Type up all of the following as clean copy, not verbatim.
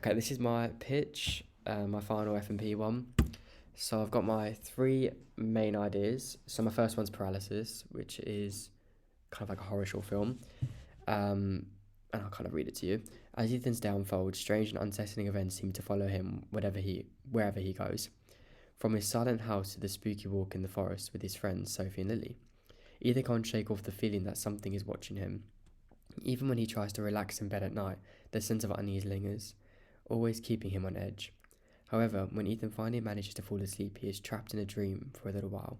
Okay, this is my pitch, my final FMP one. So I've got my three main ideas. So my first one's Paralysis, which is kind of like a horror short film. Um, and I'll kind of read it to you. As Ethan's day unfolds, strange and unsettling events seem to follow him wherever he goes. From his silent house to the spooky walk in the forest with his friends Sophie and Lily. Ethan can't shake off the feeling that something is watching him. Even when he tries to relax in bed at night, the sense of unease lingers, always keeping him on edge. However, when Ethan finally manages to fall asleep, he is trapped in a dream for a little while.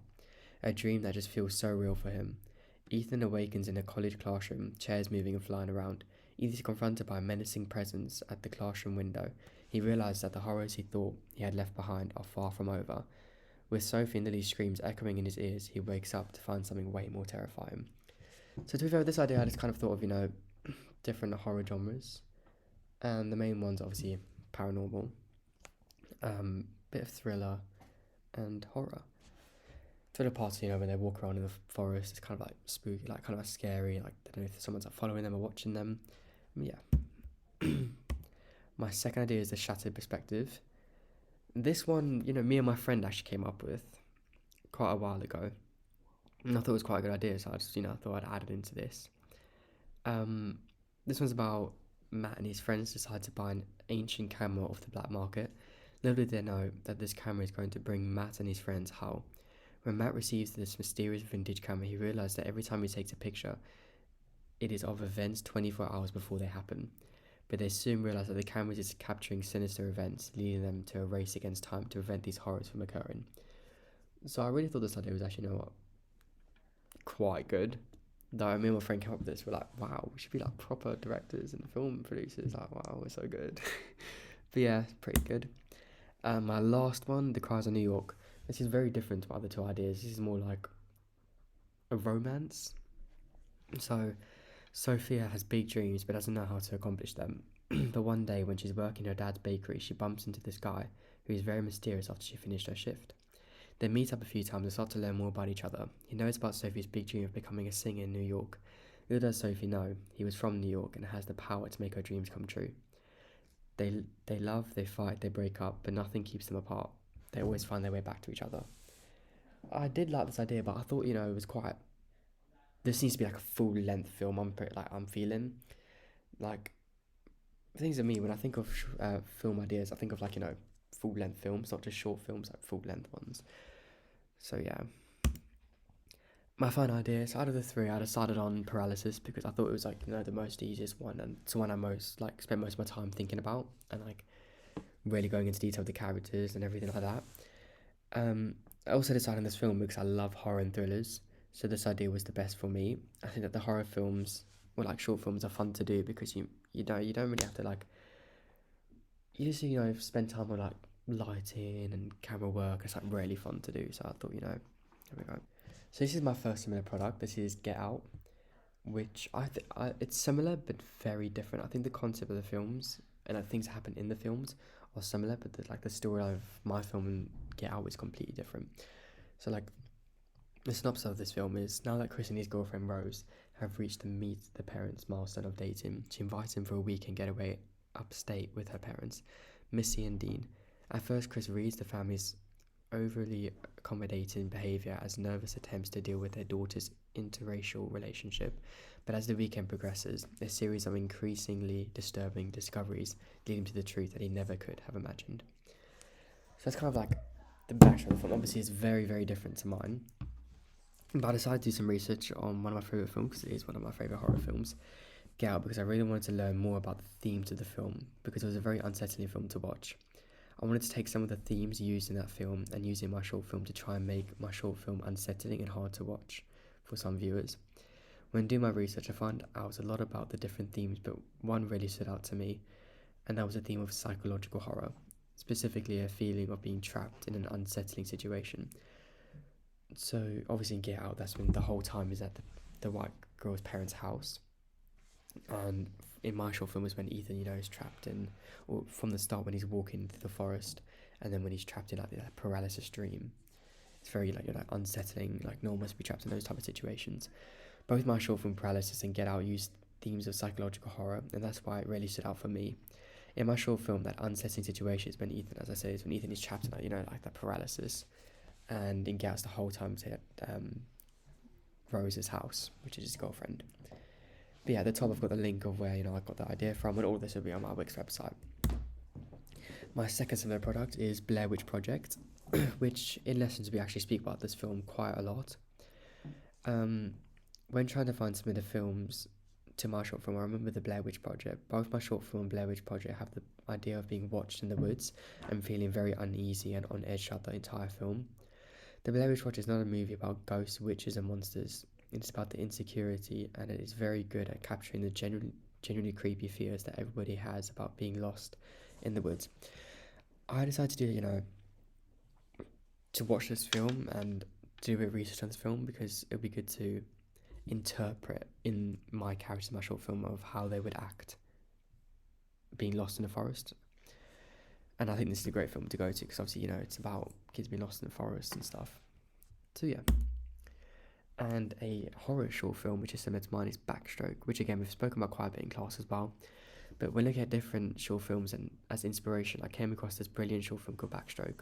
A dream that just feels so real for him. Ethan awakens in a college classroom, chairs moving and flying around. Ethan is confronted by a menacing presence at the classroom window. He realizes that the horrors he thought he had left behind are far from over. With Sophie and Lily's screams echoing in his ears, he wakes up to find something way more terrifying. So to be fair with this idea, I just kind of thought of, different horror genres. And the main ones, obviously, paranormal, bit of thriller, and horror. Thriller parts, when they walk around in the forest, it's kind of like spooky, like kind of like scary, like they don't know if someone's like following them or watching them. Yeah. My second idea is the shattered perspective. This one, me and my friend actually came up with quite a while ago. And I thought it was quite a good idea, so I just, thought I'd add it into this. Um, this one's about Matt and his friends decide to buy an ancient camera off the black market. Little did they know that this camera is going to bring Matt and his friends hell. When Matt receives this mysterious vintage camera, he realizes that every time he takes a picture, it is of events 24 hours before they happen. But they soon realize that the camera is capturing sinister events, leading them to a race against time to prevent these horrors from occurring. So I really thought this idea was actually, quite good. Though me and my friend came up with this, we're like, wow, we should be like proper directors and film producers. Like, wow, we're so good. But yeah, it's pretty good. My last one, The Cries of New York. This is very different to my other two ideas. This is more like a romance. So Sophia has big dreams but doesn't know how to accomplish them. But one day when she's working her dad's bakery, she bumps into this guy who is very mysterious after she finished her shift. They meet up a few times and start to learn more about each other. He knows about Sophie's big dream of becoming a singer in New York. Little does Sophie know, he was from New York and has the power to make her dreams come true. They love, they fight, they break up, but nothing keeps them apart. They always find their way back to each other. I did like this idea, but I thought, it was quite. This needs to be like a full length film. I'm feeling like things of me when I think of film ideas. I think of full length films, not just short films, like full length ones. So yeah, my final idea. So out of the three, I decided on Paralysis because I thought it was the most easiest one, and it's the one I most spent most of my time thinking about and really going into detail with the characters and everything like that. I also decided on this film because I love horror and thrillers, so this idea was the best for me. I think that the horror films or short films are fun to do because you don't really have to you just spend time on lighting and camera work. It's really fun to do. So I thought there we go. So this is my first similar product. This is Get Out, which it's similar but very different. I think the concept of the films and things that happen in the films are similar, but the story of my film and Get Out is completely different. So the synopsis of this film is, now that Chris and his girlfriend Rose have reached the meet the parents' milestone of dating, she invites him for a weekend getaway upstate with her parents, Missy and Dean. At first, Chris reads the family's overly accommodating behaviour as nervous attempts to deal with their daughter's interracial relationship, but as the weekend progresses, a series of increasingly disturbing discoveries lead him to the truth that he never could have imagined. So that's kind of the backstory of the film. Obviously, it's very, very different to mine, but I decided to do some research on one of my favourite films, because it is one of my favourite horror films, Get Out, because I really wanted to learn more about the themes of the film, because it was a very unsettling film to watch. I wanted to take some of the themes used in that film and use it in my short film to try and make my short film unsettling and hard to watch for some viewers. When doing my research, I found out a lot about the different themes, but one really stood out to me, and that was the theme of psychological horror, specifically a feeling of being trapped in an unsettling situation. So obviously in Get Out, that's when the whole time is at the white girl's parents' house, and in my short film is when Ethan, is trapped in, or from the start when he's walking through the forest, and then when he's trapped in that paralysis dream. It's very unsettling. No one wants to be trapped in those type of situations. Both my short film Paralysis and Get Out used themes of psychological horror, and that's why it really stood out for me. In my short film, that unsettling situation is when Ethan, as I say, is when Ethan is trapped in that, like that paralysis, and he gets the whole time to Rose's house, which is his girlfriend. But yeah, at the top I've got the link of where I got the idea from, and all this will be on my Wix website. My second similar product is Blair Witch Project, which in lessons we actually speak about this film quite a lot. When trying to find similar films to my short film, I remember the Blair Witch Project. Both my short film and Blair Witch Project have the idea of being watched in the woods and feeling very uneasy and on edge throughout the entire film. The Blair Witch Project is not a movie about ghosts, witches, and monsters. It's about the insecurity, and it is very good at capturing the genuinely creepy fears that everybody has about being lost in the woods. I decided to do, to watch this film and do a bit of research on this film because it would be good to interpret in my characters in my short film of how they would act being lost in the forest. And I think this is a great film to go to because obviously, it's about kids being lost in the forest and stuff. So yeah. And a horror short film which is similar to mine is Backstroke, which again we've spoken about quite a bit in class as well. But when looking at different short films and as inspiration, I came across this brilliant short film called Backstroke.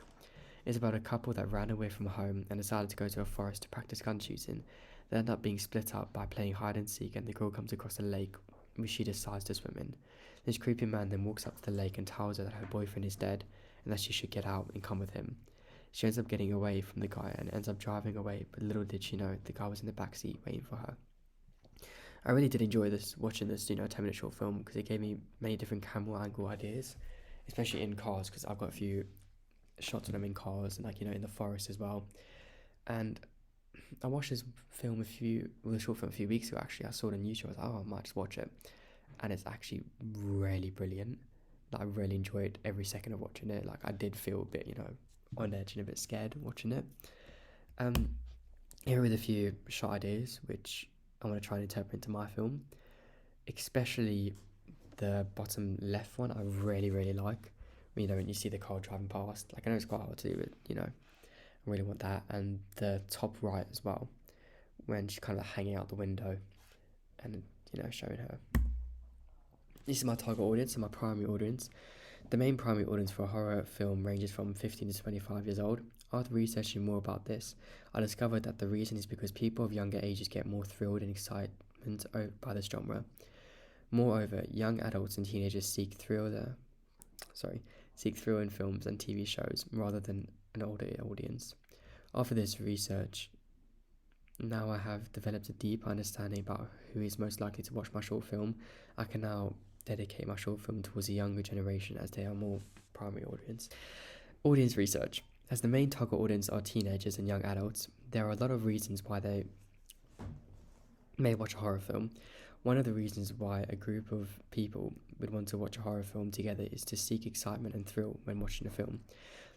It's about a couple that ran away from home and decided to go to a forest to practice gun shooting. They end up being split up by playing hide and seek, and the girl comes across a lake which she decides to swim in. This creepy man then walks up to the lake and tells her that her boyfriend is dead and that she should get out and come with him. She ends up getting away from the guy and ends up driving away, but little did she know the guy was in the back seat waiting for her. I really did enjoy watching this 10-minute short film because it gave me many different camera angle ideas, especially in cars because I've got a few shots of them in cars and in the forest as well. And I watched this film the short film a few weeks ago actually. I saw it on YouTube. I was like, I might just watch it, and it's actually really brilliant. I really enjoyed every second of watching it. I did feel a bit on edge and a bit scared watching it. Here are a few shot ideas which I want to try and interpret into my film, especially the bottom left one. I really like. When you see the car driving past, I know it's quite hard to do, but I really want that. And the top right as well, when she's kind of hanging out the window and showing her. This is my target audience and my primary audience. The main primary audience for a horror film ranges from 15 to 25 years old. After researching more about this, I discovered that the reason is because people of younger ages get more thrilled and excitement by this genre. Moreover, young adults and teenagers seek thrill in films and TV shows rather than an older audience. After this research, now I have developed a deep understanding about who is most likely to watch my short film. I can now dedicate my short film towards a younger generation as they are more primary audience. Audience research. As the main target audience are teenagers and young adults, there are a lot of reasons why they may watch a horror film. One of the reasons why a group of people would want to watch a horror film together is to seek excitement and thrill when watching a film.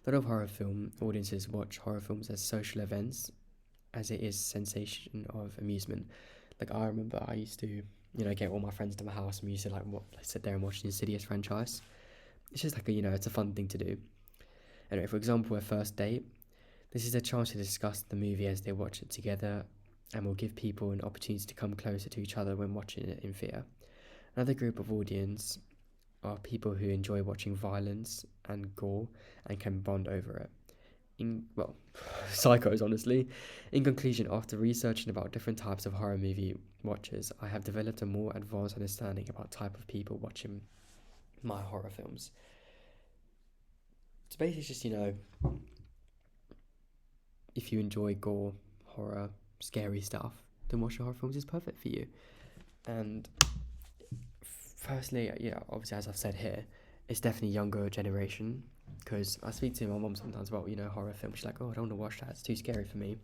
A lot of horror film audiences watch horror films as social events, as it is sensation of amusement. I remember I used to, get all my friends to my house and we used to sit there and watch the Insidious franchise. It's just it's a fun thing to do. Anyway, for example, a first date. This is a chance to discuss the movie as they watch it together and will give people an opportunity to come closer to each other when watching it in theatre. Another group of audience are people who enjoy watching violence and gore and can bond over it. Psychos, honestly. In conclusion, after researching about different types of horror movie watchers, I have developed a more advanced understanding about type of people watching my horror films. So basically, it's just, if you enjoy gore, horror, scary stuff, then watching horror films is perfect for you. And firstly, obviously, as I've said here, it's definitely younger generation, because I speak to my mum sometimes about, horror films. She's like, oh, I don't want to watch that, it's too scary for me.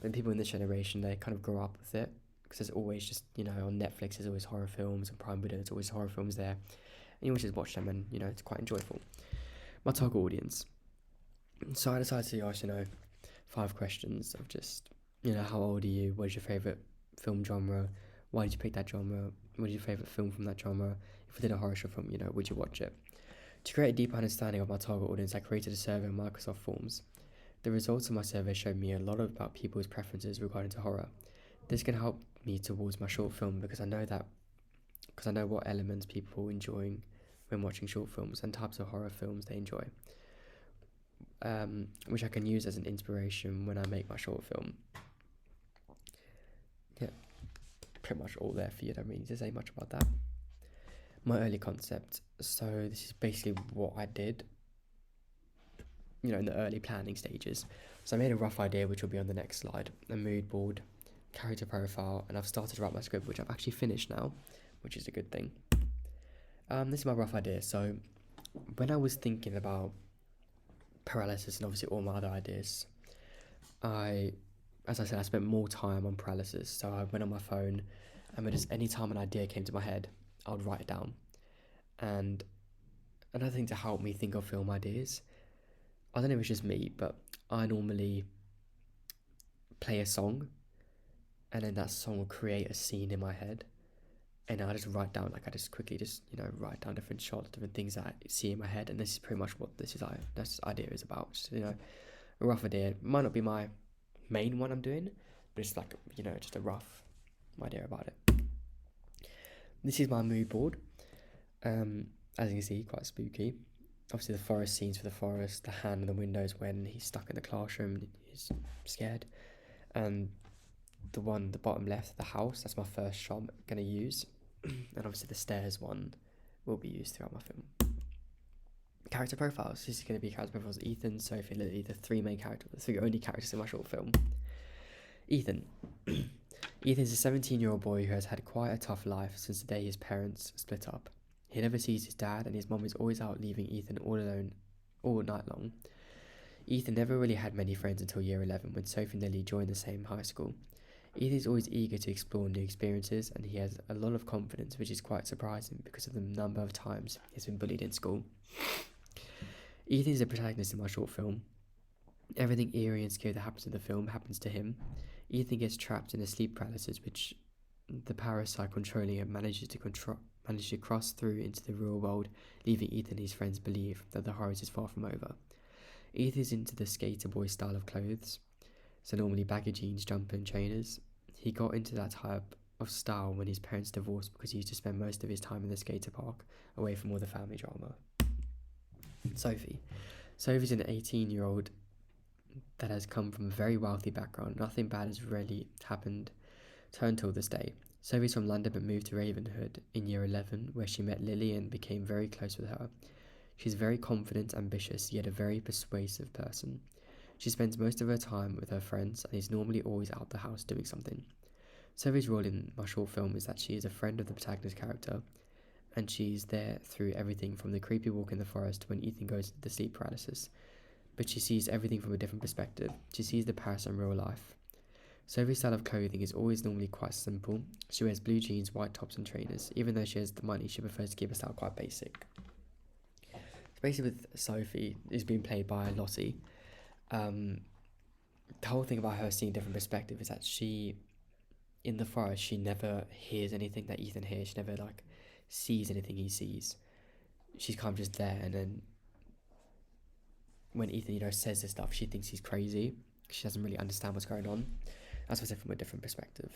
But people in this generation, they kind of grow up with it, because there's always just, on Netflix, there's always horror films, and Prime Video, there's always horror films there. And you just watch them, and, it's quite enjoyable. My target audience. So I decided to ask, 5 questions of just, how old are you? What is your favourite film genre? Why did you pick that genre? What is your favourite film from that genre? If we did a horror show film, would you watch it? To create a deep understanding of my target audience, I created a survey on Microsoft Forms. The results of my survey showed me a lot about people's preferences regarding to horror. This can help me towards my short film because I know what elements people enjoying when watching short films and types of horror films they enjoy, which I can use as an inspiration when I make my short film. Yeah, pretty much all there for you. I don't really need to say much about that. My early concept. So this is basically what I did, in the early planning stages. So I made a rough idea, which will be on the next slide, a mood board, character profile, and I've started to write my script, which I've actually finished now, which is a good thing. This is my rough idea. So when I was thinking about paralysis and obviously all my other ideas, as I said, I spent more time on paralysis. So I went on my phone, and when just any time an idea came to my head, I would write it down. And another thing to help me think of film ideas, I don't know if it's just me, but I normally play a song, and then that song will create a scene in my head, and I just write down, I just quickly write down different shots, different things that I see in my head, and this is pretty much what this idea is about. Just, a rough idea. It might not be my main one I'm doing, but it's just a rough idea about it. This is my mood board. As you can see, quite spooky. Obviously the forest scenes for the forest, the hand on the windows when he's stuck in the classroom, he's scared. And the bottom left, the house, that's my first shot I'm going to use. And obviously the stairs one will be used throughout my film. Character profiles. This is going to be character profiles of Ethan, Sophie, Lily, the three only characters in my short film. Ethan. Ethan's a 17-year-old boy who has had quite a tough life since the day his parents split up. He never sees his dad, and his mom is always out leaving Ethan all alone all night long. Ethan never really had many friends until year 11 when Sophie and Lily joined the same high school. Ethan is always eager to explore new experiences, and he has a lot of confidence, which is quite surprising because of the number of times he's been bullied in school. Ethan is the protagonist in my short film. Everything eerie and scary that happens in the film happens to him. Ethan gets trapped in a sleep paralysis, which the parasite controlling him manages to cross through into the real world, leaving Ethan and his friends believe that the horrors is far from over. Ethan is into the skater boy style of clothes, so normally baggy jeans, jumper and trainers. He got into that type of style when his parents divorced because he used to spend most of his time in the skater park, away from all the family drama. Sophie's an 18-year-old that has come from a very wealthy background. Nothing bad has really happened to her until this day. Sophie's from London but moved to Ravenhood in year 11, where she met Lily and became very close with her. She's very confident, ambitious, yet a very persuasive person. She spends most of her time with her friends and is normally always out the house doing something. Sophie's role in my short film is that she is a friend of the protagonist character, and she's there through everything from the creepy walk in the forest when Ethan goes into the sleep paralysis. But she sees everything from a different perspective. She sees the parasite in real life. Sophie's style of clothing is always normally quite simple. She wears blue jeans, white tops and trainers. Even though she has the money, she prefers to keep her style quite basic. So basically with Sophie, who's being played by Lottie, the whole thing about her seeing different perspective is that in the forest, she never hears anything that Ethan hears. She never sees anything he sees. She's kind of just there, and then when Ethan, says this stuff, she thinks he's crazy. She doesn't really understand what's going on. That's what I said, from a different perspective.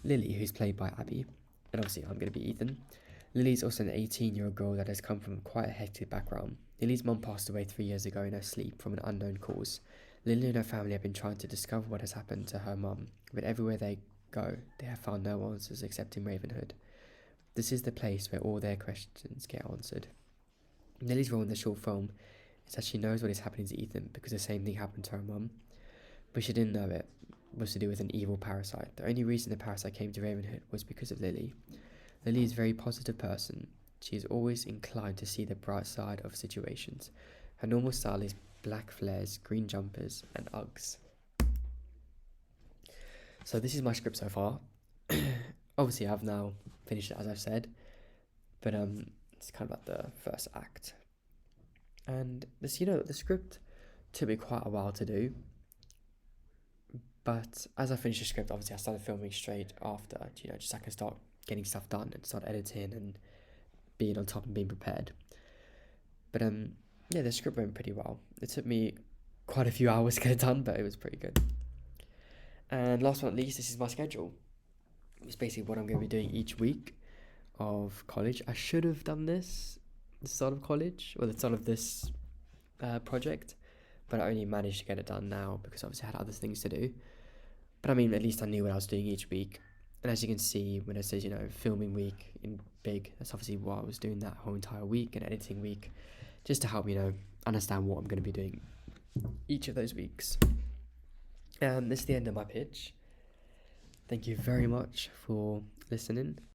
Lily, who's played by Abby, and obviously I'm going to be Ethan. Lily's also an 18-year-old girl that has come from quite a hectic background. Lily's mum passed away 3 years ago in her sleep from an unknown cause. Lily and her family have been trying to discover what has happened to her mum, but everywhere they go, they have found no answers except in Ravenhood. This is the place where all their questions get answered. Lily's role in the short film is that she knows what is happening to Ethan because the same thing happened to her mum, but she didn't know it was to do with an evil parasite. The only reason the parasite came to Ravenhood was because of Lily. Lily is a very positive person. She is always inclined to see the bright side of situations. Her normal style is black flares, green jumpers and Uggs. So this is my script so far. Obviously I've now finished it, as I've said, but it's kind of like the first act. And this, the script took me quite a while to do, but as I finished the script, obviously I started filming straight after, just so I can start getting stuff done and start editing and being on top and being prepared. But the script went pretty well. It took me quite a few hours to get it done, but it was pretty good. And last but not least, this is my schedule. It's basically what I'm going to be doing each week. of college. I should have done this at the start of college, or the start of this project, but I only managed to get it done now because obviously I had other things to do. But I mean, at least I knew what I was doing each week. And as you can see, when it says, filming week in big, that's obviously what I was doing that whole entire week, and editing week, just to help, understand what I'm going to be doing each of those weeks. This is the end of my pitch. Thank you very much for listening.